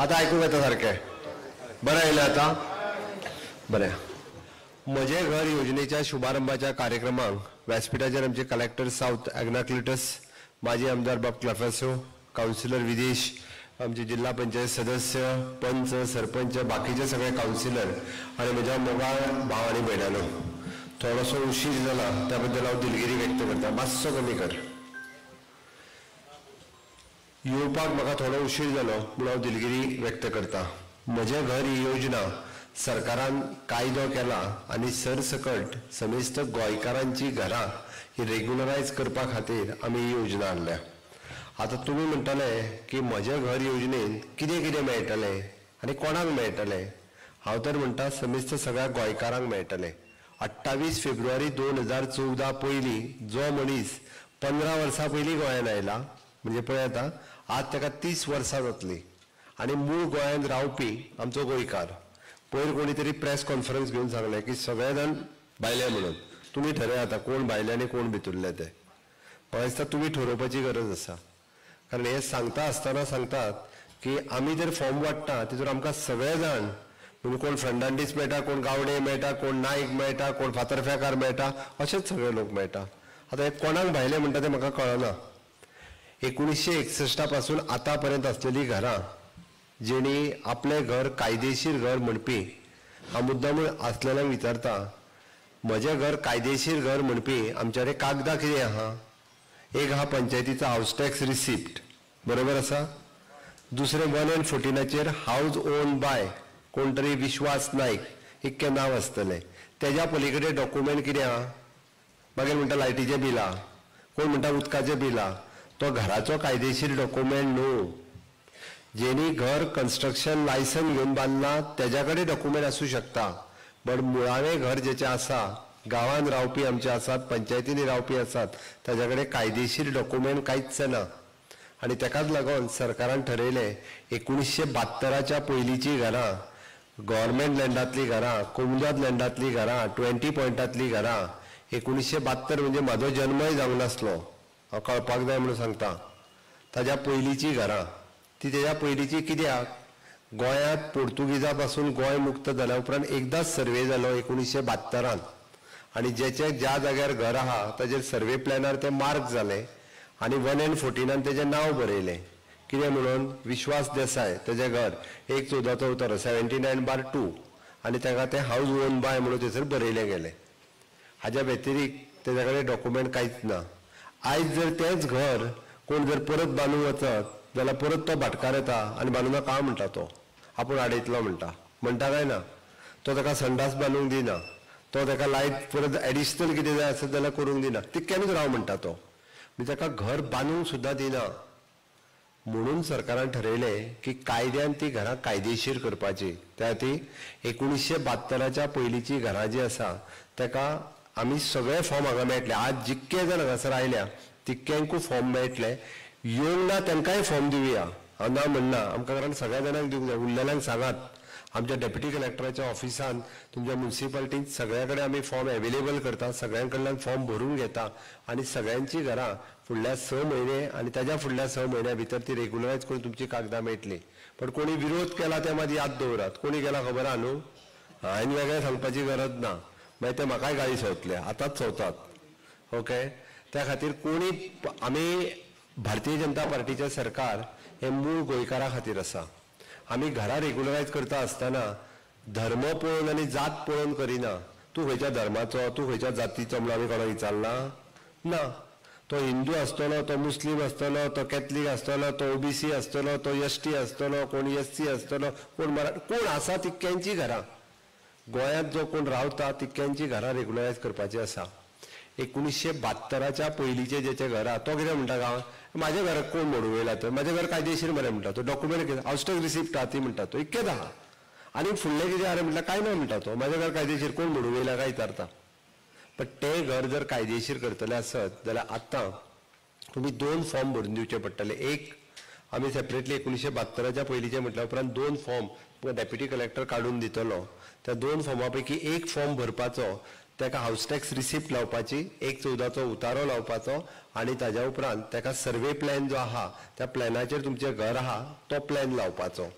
आता ऐकूंक येता सारकें बरें आयलें आतां बरें. म्हजे घर योजनेच्या शुभारंभाच्या कार्यक्रमाक व्यासपीठाचेर आमचे कलेक्टर साउथ एग्नाक्लिटस, माजी आमदार बाब क्लाफासो, काउन्सिलर विदेश, आमचे जिल्हा पंचायत सदस्य, पंच, सरपंच, बाकीचे सगळे काउन्सिलर आणि म्हज्या मोगाळ भाव आनी भयणानो, थोडोसो उशीर जाला त्या बद्दल हांव दिलगिरी व्यक्त करता. मातसो कमी कर. येवपाक म्हाका थोडो उशीर जालो म्हूण हांव दिलगिरी व्यक्त करता. म्हजे घर ही योजना सरकारान कायदो केला आनी सरसकट समेस्त गोंयकारांची घरां ही रेग्युलरायज करपा खातीर आमी ही योजना हाडल्या. आतां तुमी म्हणटले की म्हजे घर योजनेन कितें कितें मेळटलें आनी कोणाक मेळटलें. हांव तर म्हणटा समेस्त सगळ्या गोंयकारांक मेळटलें. 28 फेब्रुवारी 2014 पयलीं जो मनीस 15 वर्सां पयलीं गोंयांत आयला म्हणजे पळय आतां आज ताका 30 वर्सां जातली आनी मूळ गोंयांत रावपी आमचो गोंयकार. पयर कोणी तरी प्रेस कॉन्फरन्स घेवन सांगलें की सगळे जाण भायले म्हणून. तुमी ठरयात कोण भायले आनी कोण भितरले ते. म्हाका दिसता तुमी ठरोवपाची गरज आसा. कारण हे सांगता आसतना सांगतात की आमी जर फॉर्म वाडटा तितून आमकां सगळे जाण म्हणजे कोण फर्नांडीस मेळटा, कोण गावडे मेळटा, कोण नायक मेळटा, कोण फातर्फेकार मेळटा, अशेच सगळे लोक मेळटा. आतां हे कोणाक भायले म्हणटा तें म्हाका कळना. 1961 पासून आतां पर्यंत आसलेली घरां जेणी आपलें घर कायदेशीर घर म्हणपी, हांव मुद्दामून आसलेल्यांक विचारता, म्हजें घर कायदेशीर घर म्हणपी आमच्या कडेन कागदां कितें आहा. एक आहा पंचायतीचो हावस टॅक्स रिसिप्ट, बरोबर आसा. दुसरें 114 हावज ओन बाय कोण तरी विश्वास नायक इतकें नांव आसतलें. तेज्या पलीकडे डॉक्युमेंट कितें आहा. मागीर म्हणटा लायटीचें बिल आहा, कोण म्हणटा उदकाचें बिल आहा. तो घराचो कायदेशीर डॉक्युमेंट न्हू. जेणी घर कन्स्ट्रक्शन लायसन घेवन बांदला तेज्या कडेन डॉक्युमेंट आसूं शकता, बट मुळावें घर जेचें आसा, गांवांत रावपी आमचे आसात, पंचायतींनी रावपी आसात, ताच्या कडेन कायदेशीर डॉक्युमेंट कांयच ना. आनी तेकाच लागून सरकारान ठरयलें 1972च्या पयलींची घरां, गव्हर्मेंट लँडांतली घरां, कोमजात लँडांतली घरां, 20 पॉयंटांतली घरां, 1972 म्हणजे म्हाजो जन्मय जावंक नासलो, हांव कळपाक जाय म्हणून सांगता. ताज्या पयलींची घरां ती तेज्या पयलींची कित्याक. गोंयांत पोर्तुगीजां पासून गोंय मुक्त जाल्या उपरांत एकदांच सर्वे जालो 1972 आनी जेचे ज्या जाग्यार घर आहा ताजेर सर्वे प्लॅनार ते मार्क जाले आनी 114 तेजें नांव बरयलें. कितें म्हणून विश्वास देसाय तेजें घर 1/14 उतारो 79/2 आनी ताका तें हावज ओन बाय म्हणून थंयसर बरयलें गेलें. हाज्या व्यतिरिक्त तेज्या कडेन डॉक्युमेंट कांयच ना. आयज जर तेंच घर कोण जर परत बांदूंक वचत जाल्यार परत तो भाटकार येता आनी बांदूं नाका म्हणटा. तो आपूण आडयतलो म्हणटा काय ना. तो ताका संडास बांदूंक दिना, तो ताका लायट परत एडिशनल कितें जाय आसत जाल्यार करूंक दिना, तितक्यानूच राव म्हणटा तो. म्हणजे ताका घर बांदूंक सुद्दां दिना. म्हणून सरकारान ठरयलें की कायद्यान ती घरां कायदेशीर करपाची. त्या ती 1972च्या पयलींची घरां जी आसा ताका आमी सगळे फॉर्म हांगा मेळटले. आज जितके जाण हांगासर आयल्या तितक्यांकूय फॉर्म मेळटले. येवंक ना तांकांय फॉर्म दिवया, हांव ना म्हणना. आमकां कारण सगळ्या जाणांक दिवंक जाय. उरलेल्यांक सांगात आमच्या डेप्युटी कलेक्टराच्या ऑफिसान तुमच्या म्युन्सिपालिटींत सगळ्या कडेन आमी फॉर्म एवेलेबल करता, सगळ्यां कडल्यान फॉर्म भरून घेता आनी सगळ्यांची घरां फुडल्या 6 म्हयने आनी ताज्या फुडल्या 6 म्हयन्या भितर ती रेग्युलरायज करून तुमची कागदां मेळटली. पण कोणी विरोध केला ते मात याद दवरात. कोणी केला खबर आहा न्हू. हांवें वेगळें सांगपाची गरज ना, मागीर ते म्हाकाय गाळी सवतले, आतांच चवतात. ओके, त्या खातीर कोणी आमी भारतीय जनता पार्टीचे सरकार हे मूळ गोंयकारा खातीर आसा. आमी घरां रेग्युलरायज करता आसतना धर्म पळोवन आनी जात पळोवन करिना. तूं खंयच्या धर्माचो, तूं खंयच्या जातीचो म्हणून आमी कोणाक विचारला ना. तो हिंदू आसतलो, तो मुस्लीम आसतलो, तो कॅथलीक आसतलो, तो ओबीसी आसतलो, तो एसटी आसतलो, कोण एससी आसतलो, कोण मराठी, कोण आसा तितक्यांची घरां गोंयांत जो कोण रावता तितक्यांची घरां रेग्युलरायज करपाची आसा. 1972च्या पयलींचे जेचे घर आहा तो कितें म्हणटा गांव म्हाज्या घराक कोण मोडूं वयला तर म्हाज्या घर कायदेशीर मरे म्हणटा तो. डॉक्युमेंट कितें हावस टॅक्स रिसिप्ट आहा ती म्हणटा तो, इतकेंच आहा. आनी फुडलें कितें आहा म्हणटा काय ना म्हणटा तो. म्हाज्या घर कायदेशीर कोण मोडूं वयला काय विचारता. पण तें घर जर कायदेशीर करतले आसत जाल्यार आतां तुमी 2 फॉर्म भरून दिवचे पडटले. एक आमी सेपरेटली 1972च्या पयलींचे म्हटल्या उपरांत 2 फॉर्म डेप्युटी कलेक्टर काडून दितलो. त्या 2 फॉर्मा पैकी एक फॉर्म भरपाचो, ताका हावस टॅक्स रिसिप्ट लावपाची, 1/14 उतारो लावपाचो आनी ताज्या उपरांत ताका सर्वे प्लॅन जो आहा त्या प्लॅनाचेर तुमचें घर आहा तो प्लॅन लावपाचो.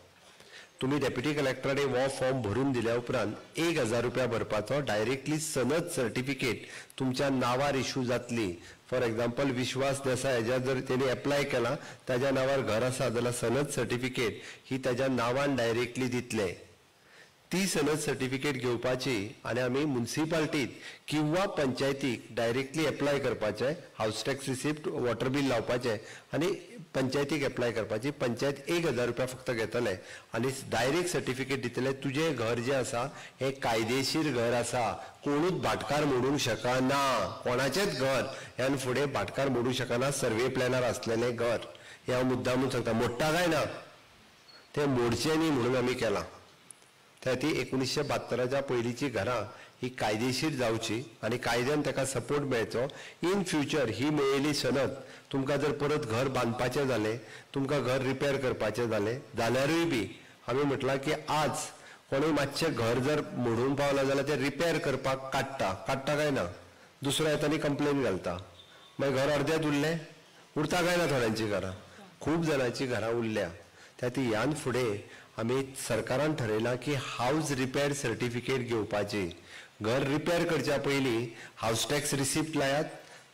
तुम्ही डेप्युटी कलेक्टरांनी हो फॉर्म भरून दिल्या उपरांत 1000 रुपया भरपाचो डायरेक्टली सनद सर्टिफिकेट तुमच्या नावार इश्यू जातली. फॉर एग्जाम्पल विश्वास देसाय हेज्या जर तेणी एप्लाय केला ताज्या नावार घर आसा जाल्यार सनद सर्टिफिकेट ही ताज्या नावान डायरेक्टली दितले. ती सनद सर्टिफिकेट घेवपाची आनी आमी म्युनिसिपालिटीत किंवा पंचायतीक डायरेक्टली एप्लाय करपाचे. House tax receipt water bill लावपाचे आनी पंचायतीक एप्लाय करपाची. पंचायत 1000 रुपया फक्त घेतले आनी डायरेक्ट सर्टिफिकेट दितले तुझे घर जे आसा हे कायदेशीर घर आसा, कोणूच भाटकार मोडूंक शकना. कोणाचेच घर ह्यान फुडें भाटकार मोडूंक शकना. सर्वे प्लॅनार आसलेलें घर हे हांव मुद्दामून सांगता. मोडटा काय ना ते मोडचे न्ही म्हणून आमी केलां. त्या ती 1972च्या पयलींची घरां ही कायदेशीर जावची आनी कायद्यान ताका सपोर्ट मेळचो. इन फ्युचर ही मेळिल्ली सनद तुमकां जर परत घर बांदपाचें जालें, तुमकां घर रिपेर करपाचें जालें जाल्यारूय बी आमी म्हटलां की आज कोणूय मातशें घर जर मोडून पावलां जाल्यार तें रिपेर करपाक काडटा काय ना, दुसरो येता आनी कंप्लेन घालता, मागीर घर अर्देच उरलें. उरता काय ना थोड्यांची घरां, खूब जाणांची घरां उरल्या. त्या ती ह्यान फुडें आमी सरकारान ठरयलां की हाऊस रिपेर सर्टिफिकेट घेवपाची. घर रिपेर करच्या पयलीं हाऊस टॅक्स रिसिप्ट लायात,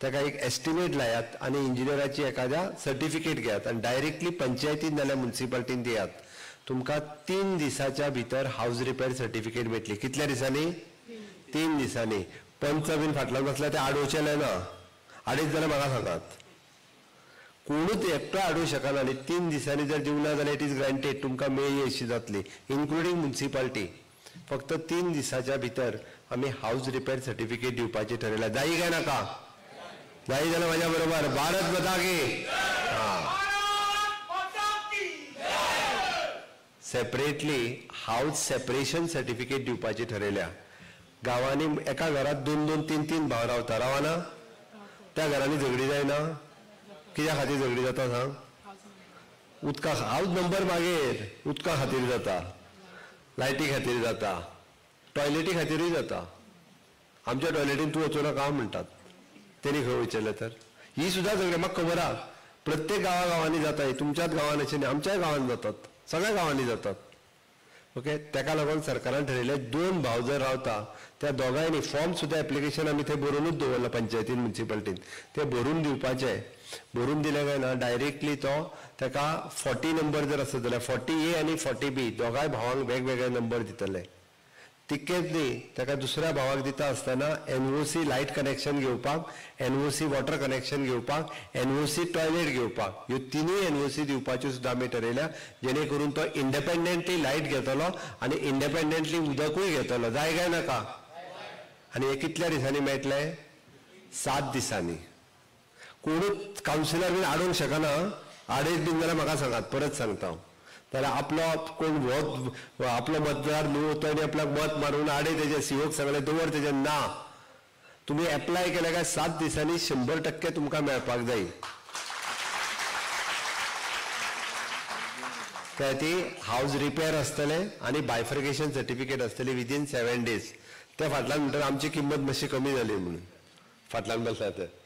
ताका एक एस्टिमेट लायात आनी इंजिनियराची एखाद्या सर्टिफिकेट घेयात आनी डायरेक्टली पंचायतीन नाल्यार म्युनिसिपालिटीन दियात. तुमकां 3 दिसाच्या भितर हाऊस रिपेर सर्टिफिकेट मेळटली. कितल्या दिसांनी? 3 दिसांनी. पंच बीन फाटल्यान बसल्यार ते आडोवचेले ना. आडयत जाल्यार म्हाका सांगात. कोणूच एकटो आडूं शकना आनी 3 दिसांनी जर दिवना जाल्यार इट इज ग्रांटेड तुमकां मेळ्ळी अशी जातली, इन्क्लुडींग म्युनिसिपालिटी. फक्त 3 दिसाच्या भितर आमी हाऊस रिपेर सर्टिफिकेट दिवपाचें ठरयलां. जायी काय नाका? जायी जाल्यार म्हाज्या बरोबर भारत माता की. सेपरेटली हाऊस सेपरेशन सर्टिफिकेट दिवपाची ठरयल्या. गांवांनी एका घरात 2-2, 3-3 भाव रावता, रावना? त्या घरांनी झगडी जायना? कित्या खातीर झगडी जाता सांग? उदका हाऊस नंबर मागीर उदका खातीर जाता, लायटी खातीर जाता, टॉयलेटी खातीरूय जाता. आमच्या टॉयलेटीन तूं वचूं नाका म्हणटात, तेणी खंय वयचेलें तर? ही सुद्दां झगडी म्हाका खबर आहा. प्रत्येक गांवांनी जाता. तुमच्याच गांवांत अशें न्ही, आमच्याय गांवांत जातात, सगळ्या गांवांनी जातात. ओके, ताका लागून सरकारान ठरयलें 2 भाव जर रावता त्या दोगांयनी फॉर्म सुद्दां एप्लिकेशन आमी थंय बरोवनूच दवरला पंचायतीन म्युनिसिपालिटीन. ते भरून दिवपाचें. भरून दिले काय ना डायरेक्टली तो ताका 40 नंबर जर आसत जाल्यार 40A आनी 40B दोगांय भावांक वेगवेगळे नंबर दितले. तितकेच न्ही, ताका दुसऱ्या भावाक दिता आसतना NOC लायट कनेक्शन घेवपाक, NOC वॉटर कनेक्शन घेवपाक, NOC टॉयलेट घेवपाक, ह्यो तिनूय NOC दिवपाच्यो सुद्दां आमी ठरयल्या. जेणे करून तो इंडिपेंडंटली लायट घेतलो आनी इंडिपेंडंटली उदकूय घेतलो. जाय काय नाका? आनी हे कितल्या दिसांनी मेळटले? 7 दिसांनी. कोणूच कावन्सिलर बीन आडोवंक शकना. आडयत बीन जाल्यार म्हाका सांगात, परत सांगता. जाल्यार आपलो कोण आपलो मतदार न्हू तो आनी आपल्याक मत मारून आडय तेजे सीओक सांगले दवर तेजे ना. तुमी एप्लाय केले काय 7 दिसांनी 100% तुमकां मेळपाक जाय. त्या ती हाऊस रिपेर आसतले आनी बायफर्गेशन सर्टिफिकेट आसतली विदीन 7 days. ते फाटल्यान म्हणटात आमची किंमत मातशी कमी जाली म्हणून. फाटल्यान बसला ते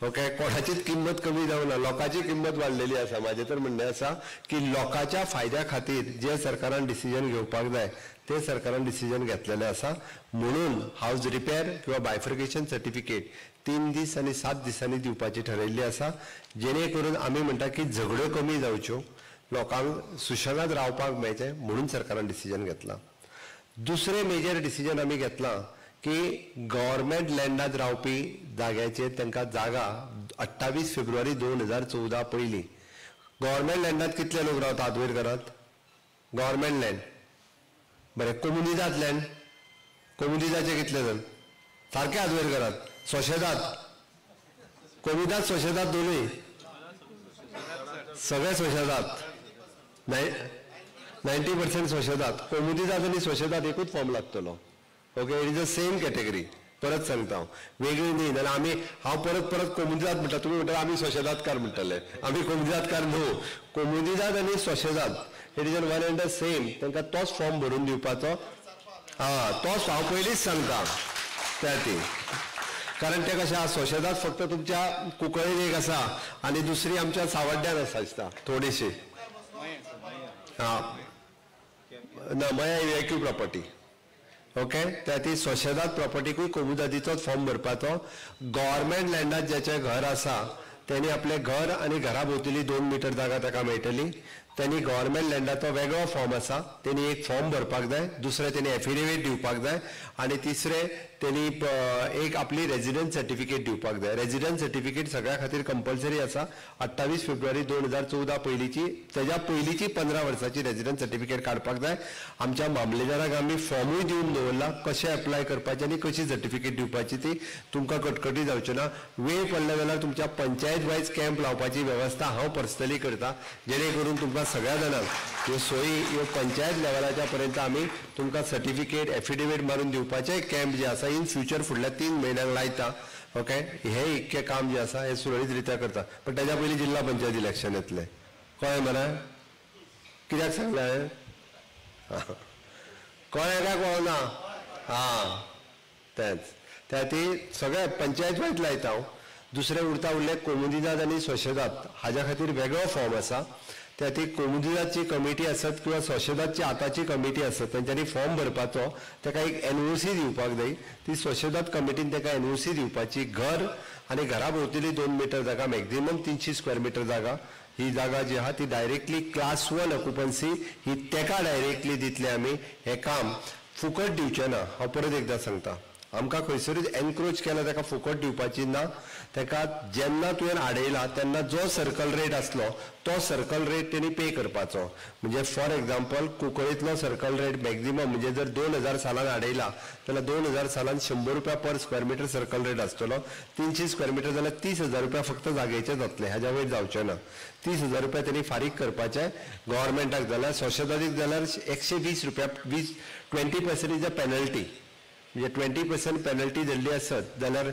ओके, कोणाचीच किंमत कमी जावना, लोकांची किंमत वाडलेली आसा. म्हाजें तर म्हणणें आसा की लोकांच्या फायद्या खातीर जे सरकारान डिसिजन घेवपाक जाय ते सरकारान डिसिजन घेतलेलें आसा. म्हणून हाऊस रिपेर किंवा बायफर्गेशन सर्टिफिकेट 3 दीस आनी 7 दिसांनी दिवपाची ठरयल्ली आसा. जेणे करून आमी म्हणटा की झगड्यो कमी जावच्यो, लोकांक सुशेगाद रावपाक मेळचें म्हणून सरकारान डिसिजन घेतलां. दुसरें मेजर डिसिजन आमी घेतलां की गव्हर्मेंट लँडात रावपी जाग्याचेर तांकां जागा 28 फेब्रुवारी 2014 पयलीं. गव्हर्मेंट लँडात कितले लोक रावता आदवयरकारांत? गव्हर्मेंट लँड बरें. कोमुनिदाद लँड, कोमुनिदाचे कितले जण? सारके आदवयरकारांत. सोशेदाद, कोमुनिदाद सोशेदाद दोनूय? सगळे सोशेदाद. 90% सोशेदाद. कोमुनिदाद आनी सोशेदाद एकूच फॉर्म लागतलो. Okay, it is the same category. परत सांगता हांव, वेगळी न्ही. जाल्यार आमी हांव परत कोमुनिदाद म्हणटा, तुमी म्हणटा आमी सोशेदादकार म्हणटले. आमी कोमुनिदादकार न्हू. कोमुनिदाद आनी सोशेदाद it is one and the same. तांकां तोच फॉर्म भरून दिवपाचो. तोच हांव पयलींच सांगता त्या ती. कारण ते कशें आहा, सोशेदाद फक्त तुमच्या कुंकळेन एक आसा आनी दुसरी आमच्या सावड्ड्यान आसा दिसता थोडीशी. ना मया इवेक्यू प्रॉपर्टी ओके त्या ती सोशेदाद प्रॉपर्टीकूय कोमुदादीचोच फॉर्म भरपाचो गव्हर्मेंट लँडात ज्याचे घर आसा त्यांनी आपले घर आणि घरा भोवतली 2 मीटर जागा ताका मेळटली त्यांनी गव्हर्मेंट लँडाचो वेगळो फॉर्म आसा त्यांनी एक फॉर्म भरपाक जाय दुसरे त्यांनी एफिडेविट दिवपाक जाय आणि तिसरे त्यांनी एक आपली रेजिडेंस सर्टिफिकेट दिवपाक जाय रेजिडेंस सर्टिफिकेट सगळ्या खातीर कंपल्सरी आसा 28 फेब्रुवारी 2014 पयलींची तेज्या पयलींची 15 वर्साची रेजिडेंस सर्टिफिकेट काडपाक जाय आमच्या मामलेदाराक आमी फॉर्मूय दिवन दवरला कशें अप्लाय करपाचें आनी कशी सर्टिफिकेट दिवपाची ती तुमकां कटकटी जावची ना वेळ पडले जाल्यार तुमच्या पंचायत वायज कॅम्प लावपाची वेवस्था हांव पर्सनली करता जेणे करून तुमकां सगळ्या जाणांक ह्यो सोयी ह्यो पंचायत लेवलाच्या पर्यंत आमी तुमकां सर्टिफिकेट एफिडेविट मारून दिवपाचे कॅम्प जे आसा इन फ्युचर फुडल्या 3 म्हयन्यांक लायता ओके हे इतके काम जे आसा हे सुरळीत रित्या करता पण ताच्या पयलीं जिल्हा पंचायत इलेक्शन येतले कळ्ळें मरे कित्याक सांगलें कळ्ळें काय कळना तेंच त्या ती सगळे पंचायत वायज लायता हांव दुसरे उरले कोमुदिदाद आनी सोशेदाद हाज्या खातीर वेगळो फॉर्म आसा त्या ती कोमुदिदादची कमिटी आसत किंवा सोशेदादची आतांची कमिटी आसत तेंच्यांनी फॉर्म भरपाचो ताका एक एनओसी दिवपाक जाय ती सोशेदाद कमिटीन ताका एनओसी दिवपाची घर आनी घरा भोवतली 2 मीटर जागा मॅक्झिमम 300 स्क्वेअर मीटर जागा ही जागा जी आहा ती डायरेक्टली क्लास 1 ऑक्युपन्सी ही ताका डायरेक्टली दितले आमी हे काम फुकट दिवचे ना हांव परत एकदां सांगता आमकां खंयसरूच एनक्रोच केला ताका फुकट दिवपाची ना ताका जेन्ना तुवें आडयला तेन्ना जो सर्कल रेट आसलो तो सर्कल रेट तेणी पे करपाचो म्हणजे फॉर एग्जाम्पल कुंकळीतलो सर्कल रेट मॅक्झिमम म्हणजे जर 2000 सालान आडयला जाल्यार 2000 सालान 100 रुपया पर स्क्वेअर मीटर सर्कल रेट आसतलो 300 स्क्वेअर मीटर जाल्यार 30,000 रुपया फक्त जागेचे जातले हाज्या वयर जावचे ना 30,000 रुपया तेणी फारीक करपाचे गव्हर्मेंटाक जाल्यार सोशेदादीक जाल्यार 120 रुपया 20% इज अ पेनल्टी म्हणजे 20% पेनल्टी धरली आसत जाल्यार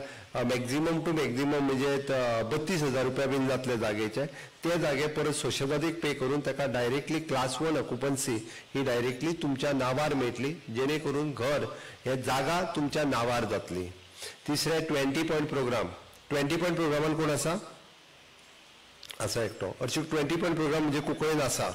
मॅक्झिमम टू मॅक्झिमम म्हणजे 32,000 रुपया बीन जातले जागेचे ते जागे परत सोशेदादीक पे करून ताका डायरेक्टली क्लास 1 ऑक्युपन्सी ही डायरेक्टली तुमच्या नावार मेळटली जेणे करून घर हे जागा तुमच्या नावार जातली तिसरे 20 पॉयंट प्रोग्राम 20 पॉयंट प्रोग्रामान कोण आसा एकटो हरशीक 20 पॉयंट प्रोग्राम म्हणजे कुंकळेन आसा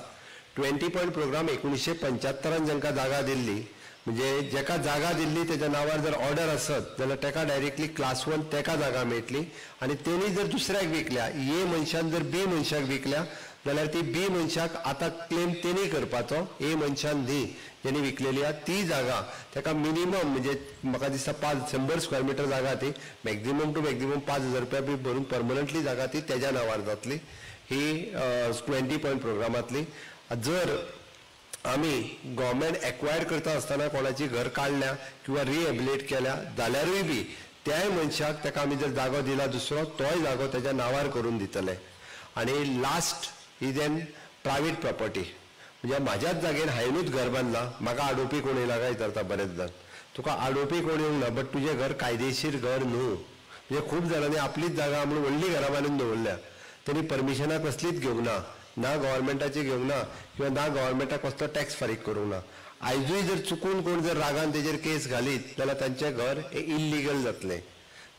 20 पॉयंट प्रोग्राम 1975 जांकां जागा दिल्ली म्हणजे जेका जागा दिल्ली त्याच्या नावार जर ऑर्डर आसत जाल्यार ताका डायरेक्टली क्लास 1 ताका जागा मेळटली आणि तेणी जर दुसऱ्याक विकल्या ए मनशान जर बी मनशाक विकल्या जाल्यार ती बी मनशाक आता क्लेम तेणी करपाचो ए मनशान न्ही जेणी विकलेली आहा ती जागा ताका मिनिमम म्हणजे म्हाका दिसता 100 स्क्वेअर मीटर जागा ती मॅक्झिमम टू मॅक्झिमम 5,000 रुपया बी भरून परमनंटली जागा ती तेज्या नावार जातली ही 20 पॉयंट प्रोग्रामांतली जर आम्ही गव्हर्मेंट एक्वायर करता आसतना कोणाची घर काढल्या किंवा रिहेबिलिट केल्या जाल्यारूय बी त्याय मनशाक ताका आमी जर जागो दिला दुसरो तोय जागो त्याच्या नावार करून दितले आणि last is an private property म्हणजे म्हाज्याच जागेर हांवेनूच घर बांदला म्हाका आडोवपी कोण येयला काय विचारता बरेच जाण तुका आडोवपी कोण येवंक ना बट तुजें घर कायदेशीर घर न्हू म्हणजे खूब जाणांनी आपलीच जागा म्हणून व्हडली घरां बांदून दवरल्या तेणी परमिशनां कसलीच घेवंक ना गव्हर्मेंटाची घेवंक ना किंवा ना गव्हर्मेंटाक कसलो टॅक्स फारीक करूंक ना आयजूय जर चुकून कोण जर रागान तेजेर केस घालीत जाल्यार तांचें घर हे इल्लिगल जातलें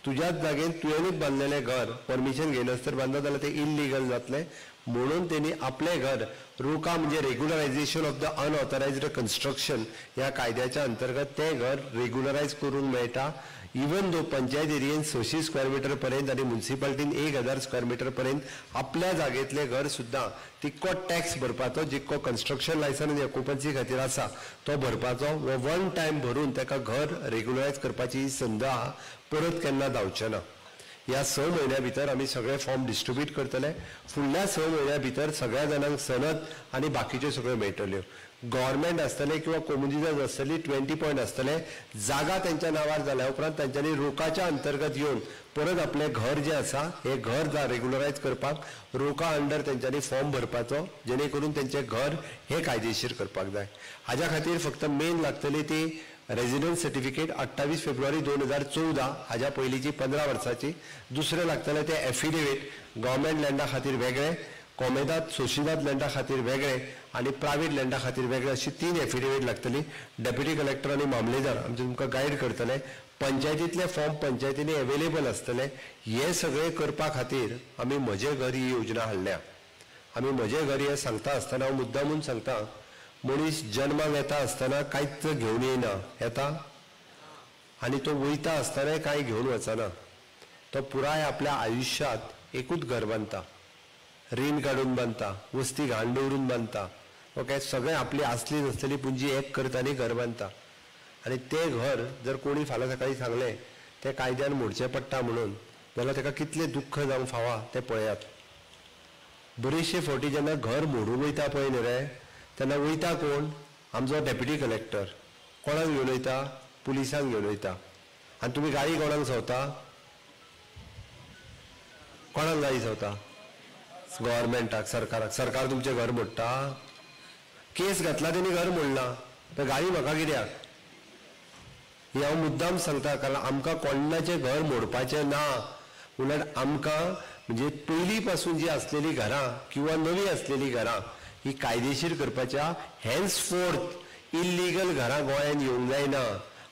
तुज्याच जागेन तुवेंनूच बांदलेलें घर परमिशन घेयनासतर बांदता जाल्यार तें इल्लिगल जातलें म्हणून तेणी आपलें घर रुका म्हणजे regularisation of the unauthorised construction ह्या कायद्याच्या अंतर्गत तें घर रेग्युलरायज करूंक मेळटा इवन दो पंचायत एरियेन 600 स्क्वेअर मीटर पर्यंत आणि म्युन्सिपालिटीन 1000 स्क्वेअर मीटर पर्यंत आपल्या जागेतले घर सुद्धा तितको टॅक्स भरपाचो जितको कन्स्ट्रक्शन लायसन आनी ऑक्युपन्सी खातीर आसा तो भरपाचो व 1 टायम भरून ताका घर रेग्युलरायज करपाची संद आहा परत केन्ना जावचें ना ह्या 6 म्हयन्या भितर आमी सगळे फॉर्म डिस्ट्रिब्यूट करतले फुडल्या 6 म्हयन्या भितर सगळ्या जाणांक सनद आनी बाकीच्यो सगळ्यो मेळटल्यो गव्हर्मेंट आसतले किंवा कोमुनिटीज आसतली 20 पॉयंट आसतले जागा त्यांच्या नावार जाल्या उपरांत तांच्यांनी रोकाच्या अंतर्गत येवन परत आपले घर जे आसा हे घर रेग्युलरायज करपाक रोका अंडर त्यांच्यानी फॉर्म भरपाचो जेणे करून त्यांचे घर हे कायदेशीर करपाक जाय हाज्या खातीर फक्त मेन लागतली ती रेजिडेंस सर्टिफिकेट 28 फेब्रुवारी 2014 हाज्या पयलींची 15 वर्साची दुसरे लागतले ते एफिडेविट गव्हर्मेंट लँडा खातीर वेगळे कोमेदाद सोशिदाद लँडा खातीर वेगळे आणि प्रायव्हेट लँडा खातीर वेगळे अशी 3 एफिडेविट लागतली डेप्युटी कलेक्टर आणि मामलेदार आमचे तुमकां गायड करतले पंचायतीतले फॉर्म पंचायतींनी अवेलेबल आसतले हे सगळे करपा खातीर आमी म्हजे घर ही योजना हाडल्या आमी म्हजे घर हे सांगता आसतना हांव मुद्दामून सांगता मनीस जन्माक येता आसतना कांयच घेवन येना, येता आनी तो वयता आसतना कांय घेवन वचना. तो पुराय आपल्या आयुश्यांत एकूच घर बांदता, रीण काडून बांदता, वस्ती घाण दवरून बांदता. ओके, सगळें आपली आसली नसलेली पुंजी एक करता आनी घर बांदता. आनी ते घर जर कोणी फाल्यां सकाळी सांगलें तें कायद्यान मोडचें पडटा म्हणून, जाल्यार ताका कितलें दुख्ख जावंक फावा तें पळयात. बरेचशे फावटी जेन्ना घर मोडून वयता पळय न्ही रे, तेन्ना वयता कोण? आमचो डेप्युटी कलेक्टर. कोणाक घेवन वयता? पुलिसांक घेवन वयता. आनी तुमी गाळी कोणाक सवता? कोणाक गाळी सवता? गव्हर्मेंटाक, सरकाराक. सरकार तुमचें घर मोडटा? केस घातला तेणी घर मोडला, तर गाळी म्हाका कित्याक? ही हांव मुद्दाम सांगता, कारण आमकां कोणाचें घर मोडपाचें ना. उलट आमकां म्हणजे पयलीं पासून जी आसलेली घरां किंवा नवी आसलेली घरां ही कायदेशीर करपाच्या, हेन्स फोर्थ इल्लिगल घरां गोंयांत येवंक जायना.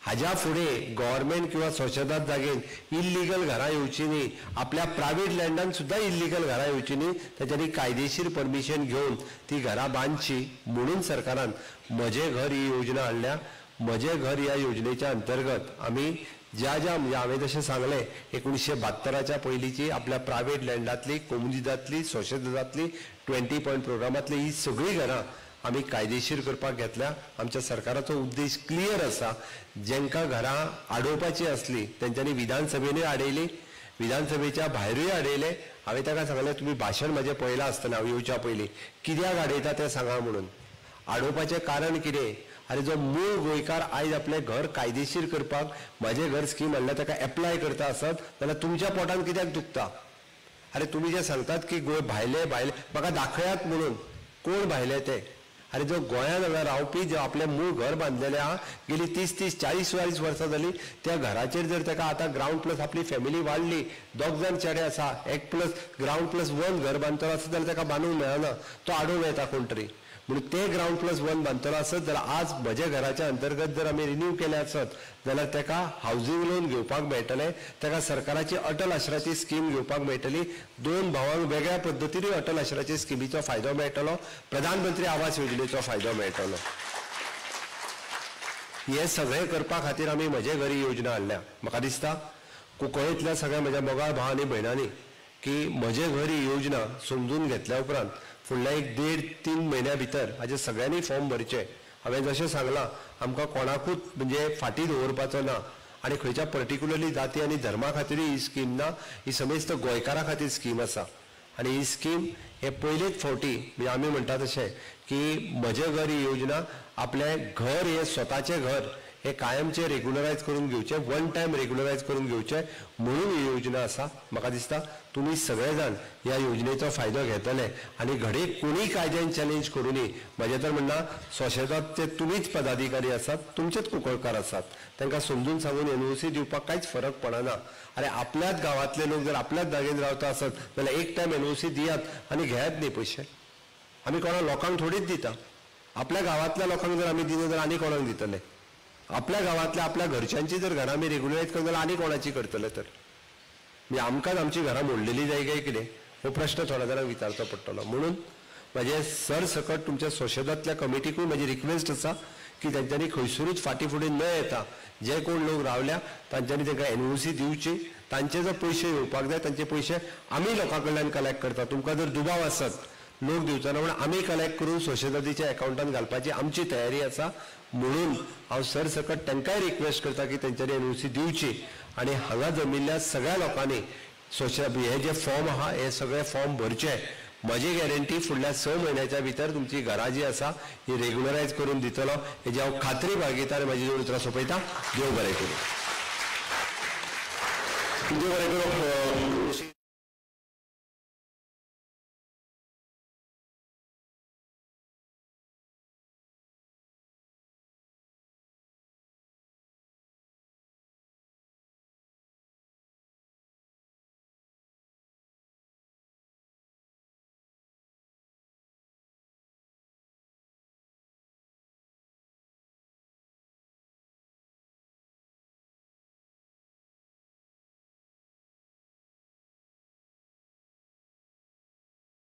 हाज्या फुडें गव्हर्मेंट किंवा सोशेदाद जागेन इल्लिगल घरां येवची न्ही. आपल्या प्रायवेट लँडान सुद्दां इल्लिगल घरां येवची न्ही. ताच्यानी कायदेशीर परमिशन घेवन ती घरां बांदची म्हणून सरकारान म्हजें घर ही योजना हाडल्या. म्हजें घर ह्या योजनेच्या अंतर्गत आमी ज्या ज्या म्हणजे हांवें जशें सांगलें 1972च्या पयलींची आपल्या प्रायवेट लँडांतली, कोमुनिदांतली, सोशेदादांतली 20 पॉयंट प्रोग्रामांतली ही सगळीं घरां आमी कायदेशीर करपाक घेतल्या. आमच्या सरकाराचो उद्देश क्लियर आसा. जेंकां घरां आडोवपाची आसली तेंच्यांनी विधानसभेनूय आडयली, विधानसभेच्या भायरूय आडयले. हांवें ताका सांगलें तुमी भाशण म्हाजें पळयलां आसतना हांव येवच्या पयलीं, कित्याक आडयता तें सांगा म्हणून. आडोवपाचें कारण कितें? अरे जो मूळ गोंयकार आयज आपलें घर कायदेशीर करपाक म्हाजें घर स्कीम हाडल्या ताका एप्लाय करता आसत जाल्यार तुमच्या पोटान कित्याक दुखता? अरे तुमी जे सांगतात की गोंय भायले भायले, म्हाका दाखयात म्हणून. कोण भायले ते? अरे जो गोंयांत हांगा रावपी जो आपलें मूळ घर बांदलेलें आहा, गेली 30-40 वर्सां जालीं, त्या घराचेर जर ताका आतां ग्रावंड प्लस आपली फॅमिली वाडली, 2 जाण चेडे आसा, 1 प्लस ग्रावंड प्लस 1 घर बांदतलो आसत जाल्यार ताका बांदूंक मेळना. तो आडोवन येता कोण तरी. म्हणून ते ग्रावंड प्लस 1 बांदतलो आसत जाल्यार आज म्हज्या घराच्या अंतर्गत जर आमी रिन्यू केले आसत जाल्यार ताका हावजींग लोन घेवपाक मेळटलें. ताका सरकाराची अटल आश्राची स्कीम घेवपाक मेळटली. 2 भावांक वेगळ्या पद्दतीनूय अटल आश्राचे स्किमीचो फायदो मेळटलो. प्रधानमंत्री आवास योजनेचो फायदो मेळटलो. हे सगळें करपा खातीर आमी म्हजे घर ही योजना हाडल्या. म्हाका दिसता कुंकळ्ळेंतल्या सगळ्या म्हज्या मोगाळ भावांनी भयणांनी की म्हजे घर ही योजना समजून घेतल्या उपरांत फुडल्या 1.5-3 म्हयन्या भितर हाजे सगळ्यांनी फॉर्म भरचे. हांवें जशें सांगलां आमकां कोणाकूच म्हणजे फाटीं दवरपाचो ना आनी खंयच्या पर्टिक्युलरली जाती आनी धर्मा खातीरूय ही स्कीम ना. ही समेस्त गोंयकारां खातीर स्कीम आसा. आनी ही स्कीम हे पयलेच फावटी म्हणजे आमी म्हणटा तशें की म्हजें घर ही योजना आपलें घर हे स्वताचें घर हे कायमचे रेग्युलरायज करून घेवचे, 1 टायम रेग्युलरायज करून घेवचे म्हणून ही योजना आसा. म्हाका दिसता तुमी सगळे जाण ह्या योजनेचो फायदो घेतले आनी घडीक कोणीय कायद्यान चॅलेंज करूं न्ही. म्हजें तर म्हणना सोशेदाचे तुमीच पदाधिकारी आसात, तुमचेच कुंकळकार आसात, तांकां समजून सांगून एनओसी दिवपाक कांयच फरक पडना. अरे आपल्याच गांवांतले लोक जर आपल्याच जागेन रावता आसत जाल्यार एक टायम एनओसी दियात आनी घेयात न्ही पयशे. आमी कोणा लोकांक थोडीच दिता. आपल्या गांवांतल्या लोकांक जर आमी दिना जाल्यार आनी कोणाक दितले? आपल्या गांवांतल्या आपल्या घरच्यांची जर घरां आमी रेग्युलरायज करता जाल्यार आनी कोणाची करतले? तर म्हणजे आमकांच आमची घरां मोडलेली जाय काय कितें? हो प्रश्न थोड्या जाणांक विचारचो पडटलो. म्हणून म्हाजें सरसकट तुमच्या सोशेदांतल्या कमिटीकूय म्हजी रिक्वेस्ट आसा की तांच्यांनी खंयसरूच फाटीं फुडें न येता जे कोण लोक रावल्या तांच्यांनी तांकां एनओसी दिवची. तांचे जर पयशे येवपाक जाय तांचे पयशे आमी लोकां कडल्यान कलेक्ट करता. तुमकां जर दुबाव आसत लोक दिवचो ना म्हणून आमी कलेक्ट करून सोशेदादीच्या अकावंटान घालपाची आमची तयारी आसा. म्हणून हांव सरसकट तांकांय रिक्वेस्ट करता की तांच्यांनी एनओसी दिवची आनी हांगा जमिल्ल्या सगळ्या लोकांनी हे जे फॉर्म आहा हे सगळे फॉर्म भरचे. म्हजी गॅरंटी फुडल्या 6 म्हयन्याच्या भितर तुमची घरां जी आसा ही रेग्युलरायज करून दितलो हेजी हांव खात्री बाळगिता आनी म्हाजी 2 उतरां सोंपयता. देव बरें करूं. देव बरें करूं.